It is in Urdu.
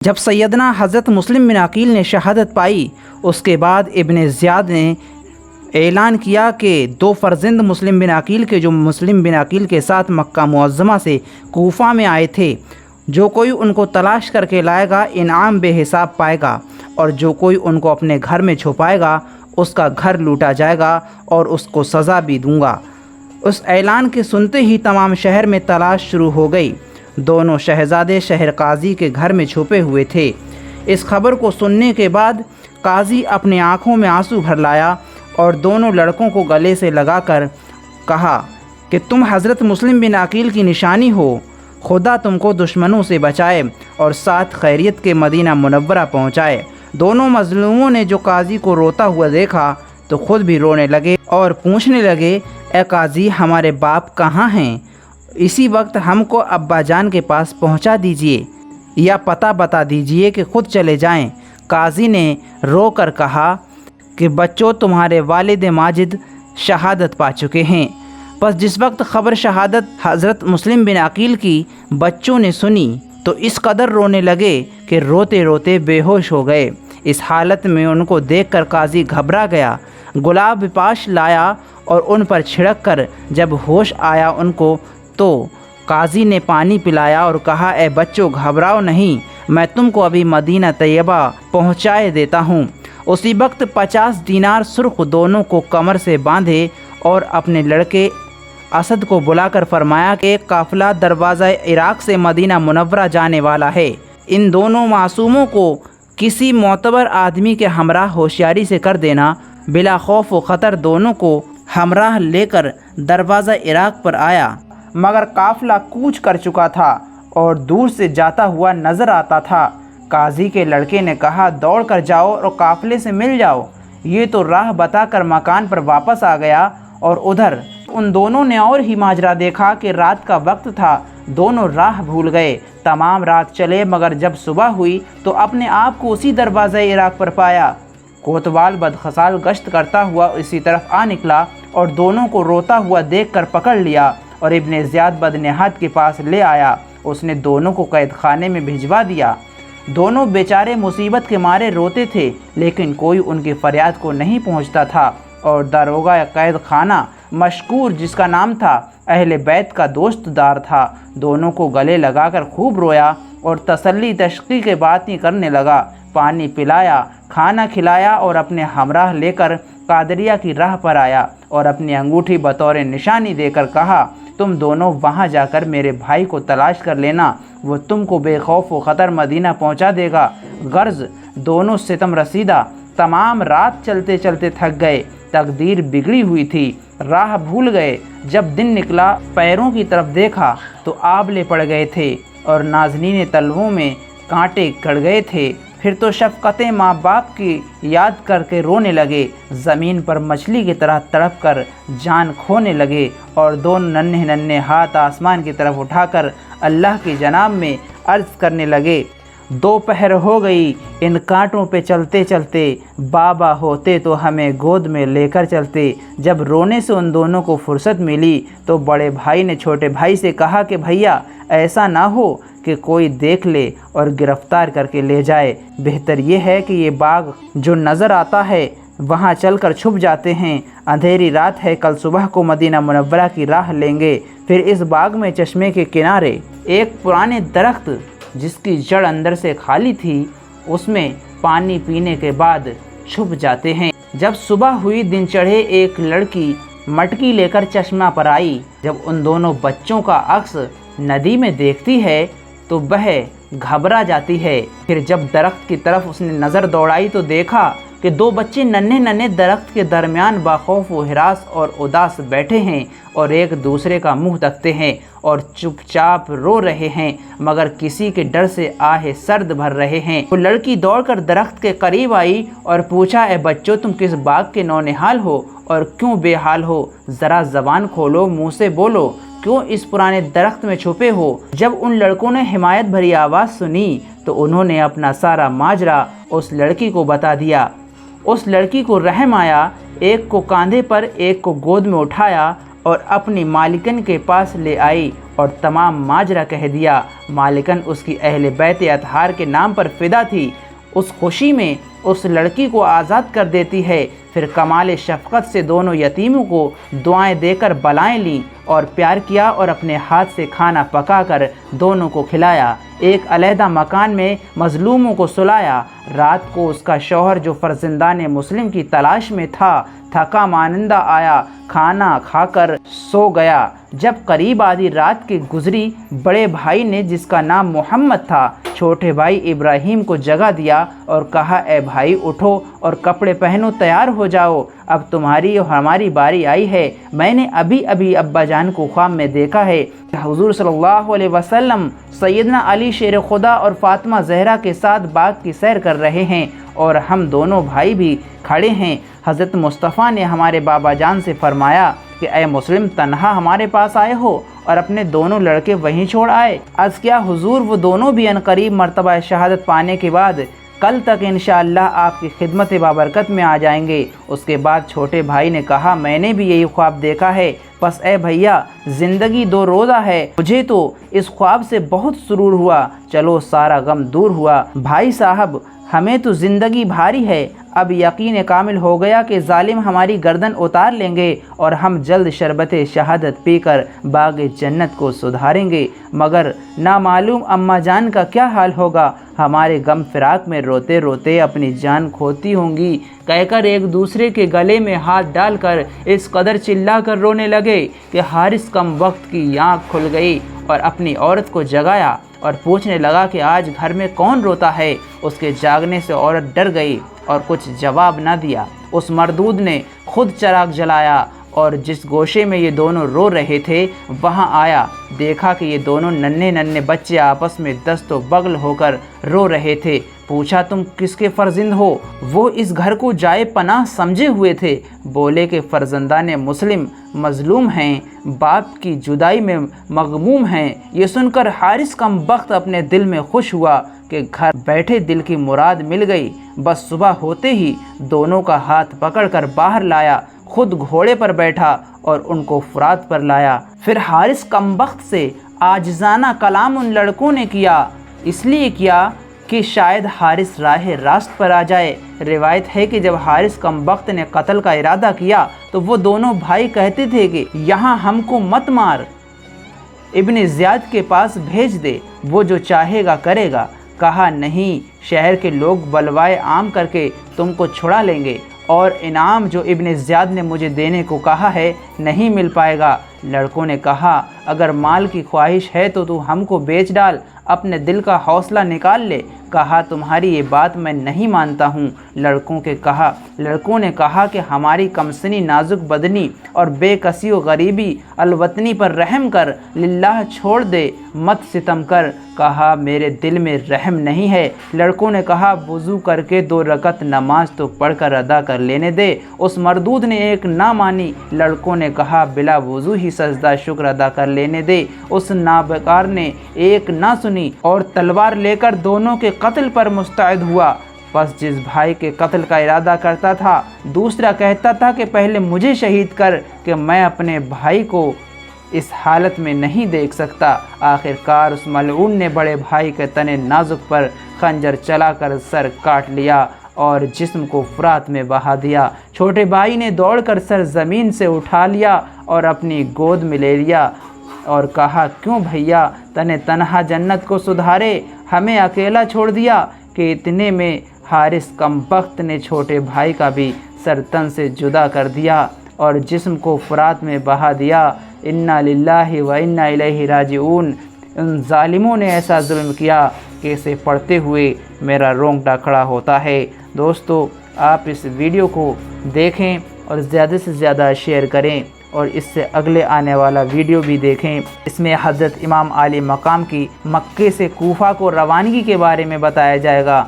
جب سیدنا حضرت مسلم بن عقیل نے شہادت پائی، اس کے بعد ابن زیاد نے اعلان کیا کہ 2 فرزند مسلم بن عقیل کے جو مسلم بن عقیل کے ساتھ مکہ معظمہ سے کوفہ میں آئے تھے، جو کوئی ان کو تلاش کر کے لائے گا انعام بے حساب پائے گا، اور جو کوئی ان کو اپنے گھر میں چھپائے گا اس کا گھر لوٹا جائے گا اور اس کو سزا بھی دوں گا۔ اس اعلان کے سنتے ہی تمام شہر میں تلاش شروع ہو گئی۔ دونوں شہزادے شہر قاضی کے گھر میں چھپے ہوئے تھے۔ اس خبر کو سننے کے بعد قاضی اپنی آنکھوں میں آنسو بھر لایا اور دونوں لڑکوں کو گلے سے لگا کر کہا کہ تم حضرت مسلم بن عقیل کی نشانی ہو، خدا تم کو دشمنوں سے بچائے اور ساتھ خیریت کے مدینہ منورہ پہنچائے۔ دونوں مظلوموں نے جو قاضی کو روتا ہوا دیکھا تو خود بھی رونے لگے اور پوچھنے لگے، اے قاضی، ہمارے باپ کہاں ہیں؟ اسی وقت ہم کو ابا جان کے پاس پہنچا دیجئے یا پتہ بتا دیجئے کہ خود چلے جائیں۔ قاضی نے رو کر کہا کہ بچوں، تمہارے والد ماجد شہادت پا چکے ہیں۔ پس جس وقت خبر شہادت حضرت مسلم بن عقیل کی بچوں نے سنی تو اس قدر رونے لگے کہ روتے روتے بے ہوش ہو گئے۔ اس حالت میں ان کو دیکھ کر قاضی گھبرا گیا، گلاب پاش لایا اور ان پر چھڑک کر جب ہوش آیا ان کو تو قاضی نے پانی پلایا اور کہا، اے بچوں، گھبراؤ نہیں، میں تم کو ابھی مدینہ طیبہ پہنچائے دیتا ہوں۔ اسی وقت 50 دینار سرخ دونوں کو کمر سے باندھے اور اپنے لڑکے اسد کو بلا کر فرمایا کہ ایک قافلہ دروازہ عراق سے مدینہ منورہ جانے والا ہے، ان دونوں معصوموں کو کسی معتبر آدمی کے ہمراہ ہوشیاری سے کر دینا۔ بلا خوف و خطر دونوں کو ہمراہ لے کر دروازہ عراق پر آیا، مگر قافلہ کوچ کر چکا تھا اور دور سے جاتا ہوا نظر آتا تھا۔ قاضی کے لڑکے نے کہا، دوڑ کر جاؤ اور قافلے سے مل جاؤ۔ یہ تو راہ بتا کر مکان پر واپس آ گیا، اور ادھر ان دونوں نے اور ہی ماجرا دیکھا کہ رات کا وقت تھا، دونوں راہ بھول گئے۔ تمام رات چلے مگر جب صبح ہوئی تو اپنے آپ کو اسی دروازہ عراق پر پایا۔ کوتوال بدخصال گشت کرتا ہوا اسی طرف آ نکلا اور دونوں کو روتا ہوا دیکھ کر پکڑ لیا اور ابن زیاد بدنہاد کے پاس لے آیا۔ اس نے دونوں کو قید خانے میں بھجوا دیا۔ دونوں بیچارے مصیبت کے مارے روتے تھے، لیکن کوئی ان کی فریاد کو نہیں پہنچتا تھا، اور داروغہ قید خانہ مشکور، جس کا نام تھا، اہل بیت کا دوست دار تھا، دونوں کو گلے لگا کر خوب رویا اور تسلی تشقی کے باتیں کرنے لگا۔ پانی پلایا، کھانا کھلایا اور اپنے ہمراہ لے کر قادریہ کی راہ پر آیا اور اپنی انگوٹھی بطور نشانی دے کر کہا، تم دونوں وہاں جا کر میرے بھائی کو تلاش کر لینا، وہ تم کو بے خوف و خطر مدینہ پہنچا دے گا۔ غرض دونوں ستم رسیدہ تمام رات چلتے چلتے تھک گئے، تقدیر بگڑی ہوئی تھی، راہ بھول گئے۔ جب دن نکلا پیروں کی طرف دیکھا تو آبلے پڑ گئے تھے اور نازنین تلووں میں کانٹے گڑ گئے تھے۔ پھر تو شفقتیں ماں باپ کی یاد کر کے رونے لگے، زمین پر مچھلی کی طرح تڑپ کر جان کھونے لگے، اور دونوں ننھے ننھے ہاتھ آسمان کی طرف اٹھا کر اللہ کی جناب میں عرض کرنے لگے، دوپہر ہو گئی، ان کانٹوں پہ چلتے چلتے، بابا ہوتے تو ہمیں گود میں لے کر چلتے۔ جب رونے سے ان دونوں کو فرصت ملی تو بڑے بھائی نے چھوٹے بھائی سے کہا کہ بھیا، ایسا نہ ہو کہ کوئی دیکھ لے اور گرفتار کر کے لے جائے، بہتر یہ ہے کہ یہ باغ جو نظر آتا ہے وہاں چل کر چھپ جاتے ہیں، اندھیری رات ہے، کل صبح کو مدینہ منورہ کی راہ لیں گے، پھر اس باغ میں چشمے کے کنارے ایک پرانے درخت جس کی جڑ اندر سے خالی تھی، اس میں پانی پینے کے بعد چھپ جاتے ہیں۔ جب صبح ہوئی، دن چڑھے، ایک لڑکی مٹکی لے کر چشمہ پر آئی۔ جب ان دونوں بچوں کا عکس ندی میں دیکھتی ہے تو وہ گھبرا جاتی ہے۔ پھر جب درخت کی طرف اس نے نظر دوڑائی تو دیکھا کہ 2 بچے ننھے ننھے درخت کے درمیان باخوف و ہراس اور اداس بیٹھے ہیں اور ایک دوسرے کا منہ تکتے ہیں اور چپ چاپ رو رہے ہیں، مگر کسی کے ڈر سے آہ سرد بھر رہے ہیں۔ وہ لڑکی دوڑ کر درخت کے قریب آئی اور پوچھا، اے بچوں، تم کس باغ کے نونہال ہو اور کیوں بے حال ہو؟ ذرا زبان کھولو، منہ سے بولو، کیوں اس پرانے درخت میں چھپے ہو؟ جب ان لڑکوں نے حمایت بھری آواز سنی تو انہوں نے اپنا سارا ماجرا اس لڑکی کو بتا دیا۔ اس لڑکی کو رحم آیا، ایک کو کاندھے پر ایک کو گود میں اٹھایا اور اپنی مالکن کے پاس لے آئی اور تمام ماجرا کہہ دیا۔ مالکن اس کی اہل بیت اطہار کے نام پر فدا تھی، اس خوشی میں اس لڑکی کو آزاد کر دیتی ہے۔ پھر کمال شفقت سے دونوں یتیموں کو دعائیں دے کر بلائیں لیں اور پیار کیا اور اپنے ہاتھ سے کھانا پکا کر دونوں کو کھلایا۔ ایک علیحدہ مکان میں مظلوموں کو سلایا۔ رات کو اس کا شوہر جو فرزندان مسلم کی تلاش میں تھا تھکا مانندہ آیا، کھانا کھا کر سو گیا۔ جب قریب آدھی رات کی گزری، بڑے بھائی نے جس کا نام محمد تھا چھوٹے بھائی ابراہیم کو جگا دیا اور کہا، اے بھائی اٹھو اور کپڑے پہنو، تیار ہو جاؤ، اب تمہاری اور ہماری باری آئی ہے۔ میں نے ابھی ابا جان کو خواب میں دیکھا ہے، حضور صلی اللہ علیہ وسلم سیدنا علی شیر خدا اور فاطمہ زہرا کے ساتھ باغ کی سیر کر رہے ہیں اور ہم دونوں بھائی بھی کھڑے ہیں۔ حضرت مصطفیٰ نے ہمارے بابا جان سے فرمایا کہ اے مسلم، تنہا ہمارے پاس آئے ہو اور اپنے دونوں لڑکے وہیں چھوڑ آئے؟ عرض کیا حضور، وہ دونوں بھی عنقریب مرتبہ شہادت پانے کے بعد کل تک انشاءاللہ آپ کی خدمت بابرکت میں آ جائیں گے۔ اس کے بعد چھوٹے بھائی نے کہا، میں نے بھی یہی خواب دیکھا ہے، بس اے بھیا زندگی 2 روزہ ہے، مجھے تو اس خواب سے بہت سرور ہوا، چلو سارا غم دور ہوا۔ بھائی صاحب، ہمیں تو زندگی بھاری ہے، اب یقین کامل ہو گیا کہ ظالم ہماری گردن اتار لیں گے اور ہم جلد شربت شہادت پی کر باغ جنت کو سدھاریں گے، مگر نامعلوم اماں جان کا کیا حال ہوگا، ہمارے غم فراق میں روتے روتے اپنی جان کھوتی ہوں گی، کہہ کر ایک دوسرے کے گلے میں ہاتھ ڈال کر اس قدر چلا کر رونے لگے کہ حارث کم وقت کی آنکھ کھل گئی اور اپنی عورت کو جگایا اور پوچھنے لگا کہ آج گھر میں کون روتا ہے؟ اس کے جاگنے سے عورت ڈر گئی اور کچھ جواب نہ دیا۔ اس مردود نے خود چراغ جلایا اور جس گوشے میں یہ دونوں رو رہے تھے وہاں آیا، دیکھا کہ یہ دونوں ننھے بچے آپس میں دست و بغل ہو کر رو رہے تھے۔ پوچھا، تم کس کے فرزند ہو؟ وہ اس گھر کو جائے پناہ سمجھے ہوئے تھے، بولے کہ فرزندان مسلم مظلوم ہیں، باپ کی جدائی میں مغموم ہیں۔ یہ سن کر حارث کم بخت اپنے دل میں خوش ہوا کہ گھر بیٹھے دل کی مراد مل گئی۔ بس صبح ہوتے ہی دونوں کا ہاتھ پکڑ کر باہر لایا، خود گھوڑے پر بیٹھا اور ان کو فرات پر لایا۔ پھر حارث کم بخت سے عاجزانہ کلام ان لڑکوں نے کیا، اس لیے کیا کہ شاید حارث راہ راست پر آ جائے۔ روایت ہے کہ جب حارث کم بخت نے قتل کا ارادہ کیا تو وہ دونوں بھائی کہتے تھے کہ یہاں ہم کو مت مار، ابن زیاد کے پاس بھیج دے، وہ جو چاہے گا کرے گا۔ کہا، نہیں، شہر کے لوگ بلوائے عام کر کے تم کو چھڑا لیں گے اور انعام جو ابن زیاد نے مجھے دینے کو کہا ہے نہیں مل پائے گا۔ لڑکوں نے کہا، اگر مال کی خواہش ہے تو ہم کو بیچ ڈال، اپنے دل کا حوصلہ نکال لے۔ کہا، تمہاری یہ بات میں نہیں مانتا ہوں۔ لڑکوں نے کہا کہ ہماری کمسنی نازک بدنی اور بے کسی و غریبی الوطنی پر رحم کر، للہ چھوڑ دے، مت ستم کر۔ کہا، میرے دل میں رحم نہیں ہے۔ لڑکوں نے کہا، وضو کر کے 2 رکعت نماز تو پڑھ کر ادا کر لینے دے۔ اس مردود نے ایک نہ مانی۔ لڑکوں نے کہا، بلا وضو ہی سجدہ شکر ادا کر لینے دے۔ اس نابکار نے ایک نہ سنی اور تلوار لے کر دونوں کے قتل پر مستعد ہوا۔ پس جس بھائی کے قتل کا ارادہ کرتا تھا دوسرا کہتا تھا کہ پہلے مجھے شہید کر، کہ میں اپنے بھائی کو اس حالت میں نہیں دیکھ سکتا۔ آخر کار اس ملعون نے بڑے بھائی کے تن نازک پر خنجر چلا کر سر کاٹ لیا اور جسم کو فرات میں بہا دیا۔ چھوٹے بھائی نے دوڑ کر سر زمین سے اٹھا لیا اور اپنی گود میں لے لیا اور کہا، کیوں بھیا، تنہا جنت کو سدھارے، ہمیں اکیلا چھوڑ دیا؟ کہ اتنے میں حارث کم بخت نے چھوٹے بھائی کا بھی سر تن سے جدا کر دیا اور جسم کو فرات میں بہا دیا۔ انا للہ و انا الیہ راجعون۔ ان ظالموں نے ایسا ظلم کیا کہ اسے پڑھتے ہوئے میرا رونگٹا کھڑا ہوتا ہے۔ دوستو، آپ اس ویڈیو کو دیکھیں اور زیادہ سے زیادہ شیئر کریں اور اس سے اگلے آنے والا ویڈیو بھی دیکھیں۔ اس میں حضرت امام عالی مقام کی مکے سے کوفہ کو روانگی کے بارے میں بتایا جائے گا۔